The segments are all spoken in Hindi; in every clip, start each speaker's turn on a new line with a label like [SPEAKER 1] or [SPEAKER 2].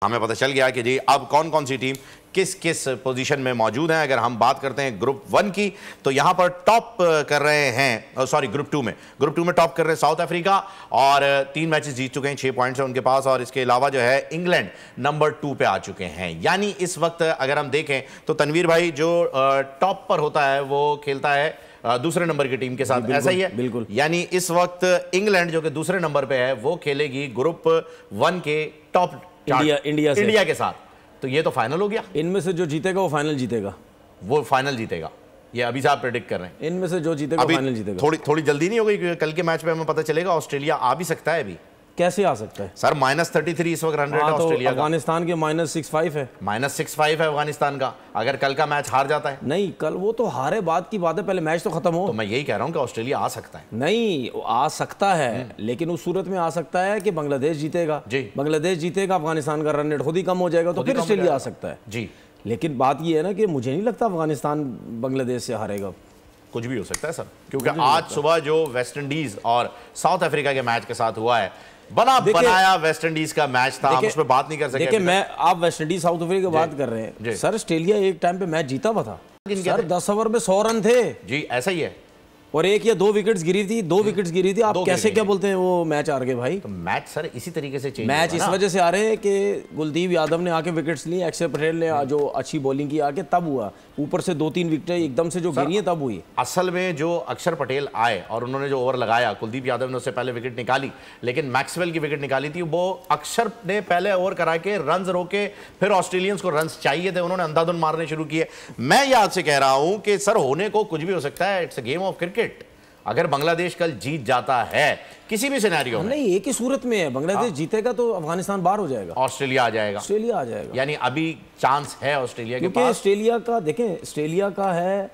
[SPEAKER 1] हमें पता चल गया कि जी अब कौन कौन सी टीम किस किस पोजीशन में मौजूद हैं। अगर हम बात करते हैं ग्रुप 1 की, तो यहां पर टॉप कर रहे हैं, सॉरी ग्रुप 2 में टॉप कर रहे हैं साउथ अफ्रीका और 3 मैचेस जीत चुके हैं, 6 पॉइंट्स हैं उनके पास। और इसके अलावा जो है इंग्लैंड नंबर 2 पे आ चुके हैं। यानी इस वक्त अगर हम देखें तो तनवीर भाई जो टॉप पर होता है वो खेलता है दूसरे नंबर की टीम के साथ, ऐसा ही है
[SPEAKER 2] बिल्कुल।
[SPEAKER 1] यानी इस वक्त इंग्लैंड जो कि दूसरे नंबर पे है वो खेलेगी ग्रुप 1 के टॉप इंडिया के साथ। तो ये तो फाइनल हो गया।
[SPEAKER 2] इनमें से जो जीतेगा वो फाइनल जीतेगा,
[SPEAKER 1] वो फाइनल जीतेगा, ये अभी से आप प्रेडिक्ट कर रहे हैं।
[SPEAKER 2] इनमें से जो जीतेगा फाइनल जीतेगा।
[SPEAKER 1] थोड़ी जल्दी नहीं हो गई? क्योंकि कल के मैच पे हमें पता चलेगा ऑस्ट्रेलिया आ भी सकता है। अभी
[SPEAKER 2] कैसे आ सकता है
[SPEAKER 1] सर? -33 इस वक्त रन रेट है ऑस्ट्रेलिया का।
[SPEAKER 2] अफगानिस्तान के -65 है,
[SPEAKER 1] -65 है अफगानिस्तान का। अगर कल का मैच हार जाता है,
[SPEAKER 2] नहीं कल वो तो हारे बाद की बात है, पहले मैच तो खत्म हो।
[SPEAKER 1] तो मैं यही कह रहा हूं कि ऑस्ट्रेलिया आ सकता है।
[SPEAKER 2] नहीं आ सकता है, लेकिन उस सूरत में आ सकता है कि बांग्लादेश जीतेगा
[SPEAKER 1] जी,
[SPEAKER 2] बांग्लादेश जीतेगा, अफगानिस्तान का रन रेट खुद ही कम हो जाएगा, तो फिर ऑस्ट्रेलिया आ सकता है
[SPEAKER 1] जी।
[SPEAKER 2] लेकिन बात ये है ना कि मुझे नहीं लगता अफगानिस्तान बांग्लादेश से हारेगा।
[SPEAKER 1] कुछ भी हो सकता है सर, क्योंकि आज सुबह जो वेस्ट इंडीज और साउथ अफ्रीका के मैच के साथ हुआ है, बनाया वेस्ट इंडीज का मैच था, हम उस पर बात नहीं कर सके।
[SPEAKER 2] देखिए मैं, आप वेस्ट इंडीज साउथ अफ्रीका की बात कर रहे हैं सर, ऑस्ट्रेलिया एक टाइम पे मैच जीता हुआ था सर, 10 ओवर में 100 रन थे जी,
[SPEAKER 1] ऐसा ही है।
[SPEAKER 2] और 1 या 2 विकेट्स गिरी थी, 2 विकेट्स गिरी थी। आप कैसे क्या बोलते हैं वो मैच हार गए भाई?
[SPEAKER 1] तो मैच सर इसी तरीके से चेंज
[SPEAKER 2] मैच इस वजह से आ रहे हैं कि कुलदीप यादव ने आके विकेट्स ली, अक्षर पटेल ने जो अच्छी बॉलिंग की आके, तब हुआ। ऊपर से 2-3 विकेटें एकदम से जो गिरी हैं तब हुई।
[SPEAKER 1] असल में जो अक्षर पटेल आए और उन्होंने जो ओवर लगाया, कुलदीप यादव ने उससे पहले विकेट निकाली, लेकिन मैक्सवेल की विकेट निकाली थी। वो अक्षर ने पहले ओवर करा के रन रोके, फिर ऑस्ट्रेलियंस को रन चाहिए थे, उन्होंने अंधाधुन मारने शुरू किए। मैं याद से कह रहा हूं कि सर होने को कुछ भी हो सकता है, it's a game of cricket. अगर बांग्लादेश कल जीत जाता है किसी भी सिनेरियो में,
[SPEAKER 2] नहीं एक ही सूरत में है, बांग्लादेश जीतेगा तो अफगानिस्तान बाहर हो जाएगा,
[SPEAKER 1] ऑस्ट्रेलिया आ जाएगा, यानी अभी चांस है ऑस्ट्रेलिया के पास।
[SPEAKER 2] ऑस्ट्रेलिया का देखें, ऑस्ट्रेलिया का है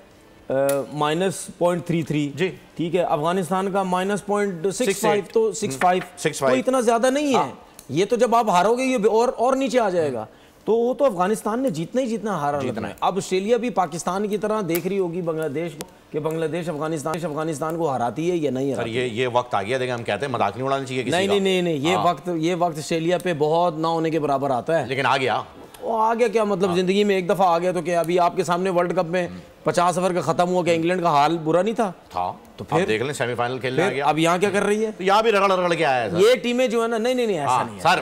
[SPEAKER 2] -0.33 जी, ठीक है। अफगानिस्तान का -0.65, तो 65 तो इतना ज्यादा नहीं है। ये तो जब आप हारोगे ये और नीचे आ जाएगा। तो वो तो अफगानिस्तान ने जीतना ही जीतना, हारा जीतना है। अब ऑस्ट्रेलिया भी पाकिस्तान की तरह देख रही होगी बांग्लादेश को कि बांग्लादेश अफगानिस्तान को हराती है या नहीं हराती।
[SPEAKER 1] सर ये वक्त आ गया, देखिए हम कहते हैं मजाक नहीं उड़ाना चाहिए किसी का।
[SPEAKER 2] नहीं ये वक्त ऑस्ट्रेलिया पे बहुत ना होने के बराबर आता है,
[SPEAKER 1] लेकिन आ गया।
[SPEAKER 2] वो आ गया क्या मतलब, जिंदगी में एक दफा आ गया तो क्या? अभी आपके सामने वर्ल्ड कप में 50 ओवर का खत्म हुआ, क्या इंग्लैंड का हाल बुरा नहीं था?
[SPEAKER 1] तो फिर देख लें सेमीफाइनल खेलने आ गया।
[SPEAKER 2] अब यहाँ क्या कर रही है?
[SPEAKER 1] तो यहाँ भी रगड़ के आया है
[SPEAKER 2] ये टीमें जो है ना, नहीं ऐसा नहीं है
[SPEAKER 1] सर।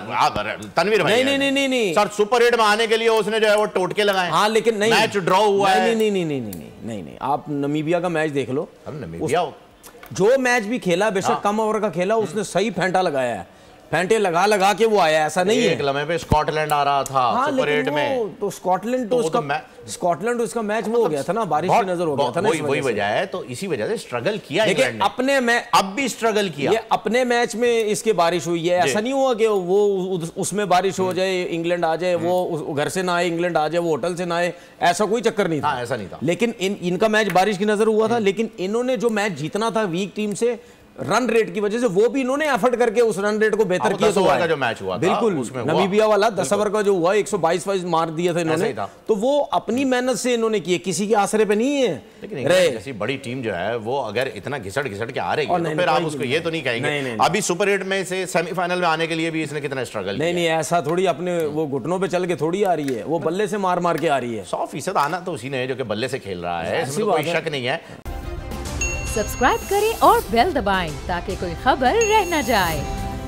[SPEAKER 1] तनवीर भाई
[SPEAKER 2] नहीं
[SPEAKER 1] सर, सुपर 8 में आने के लिए उसने जो है वो टोटके लगाए।
[SPEAKER 2] हाँ लेकिन नहीं,
[SPEAKER 1] मैच ड्रॉ हुआ है।
[SPEAKER 2] नहीं, आप नमीबिया का मैच देख लो।
[SPEAKER 1] नमीबिया
[SPEAKER 2] जो मैच भी खेला, बेशक कम ओवर का खेला, उसने सही फेंटा लगाया है, फेंटे लगा के वो आया, ऐसा नहीं है।
[SPEAKER 1] एक लम्हे पे स्कॉटलैंड आ रहा था सुपर 8 में,
[SPEAKER 2] तो स्कॉटलैंड उसका मैच वो हो गया था ना, बारिश की नजर हो गया था ना,
[SPEAKER 1] वही वजह है। तो इसी वजह से स्ट्रगल किया
[SPEAKER 2] इंग्लैंड ने। अपने में
[SPEAKER 1] अब भी स्ट्रगल किया,
[SPEAKER 2] ये अपने मैच में इसके बारिश हुई है, ऐसा नहीं हुआ कि वो उसमें बारिश हो जाए, इंग्लैंड आ जाए, वो घर से ना आए इंग्लैंड आ जाए, वो होटल से ना आए, ऐसा कोई चक्कर नहीं था।
[SPEAKER 1] ऐसा नहीं था।
[SPEAKER 2] लेकिन इनका मैच बारिश की नजर हुआ था, लेकिन इन्होंने जो मैच जीतना था वीक टीम से, रन रेट की वजह से, वो भी इन्होंने एफर्ट करके उस रन रेट को बेहतर किया।
[SPEAKER 1] 10 ओवर का जो मैच हुआ था,
[SPEAKER 2] बिल्कुल नमीबिया वाला 10 ओवर का जो हुआ, 122 मार दिया था इन्होंने, तो वो अपनी मेहनत से इन्होंने किए, किसी के आसरे पे नहीं है।
[SPEAKER 1] लेकिन जैसी बड़ी टीम जो है वो अगर इतना घिसट के आ रही है, तो फिर आप उसको ये तो नहीं कहेंगे। अभी सुपर 8 में से सेमीफाइनल में आने के लिए भी इसने कितना स्ट्रगल किया।
[SPEAKER 2] नहीं ऐसा थोड़ी अपने वो घुटनों पे चल के थोड़ी आ रही है, वो बल्ले से मार के आ रही है।
[SPEAKER 1] 100% आना तो उसी ने है जो कि बल्ले से खेल रहा है, इसमें कोई शक नहीं है।
[SPEAKER 3] सब्सक्राइब करें और बेल दबाएं ताकि कोई खबर रह न जाए।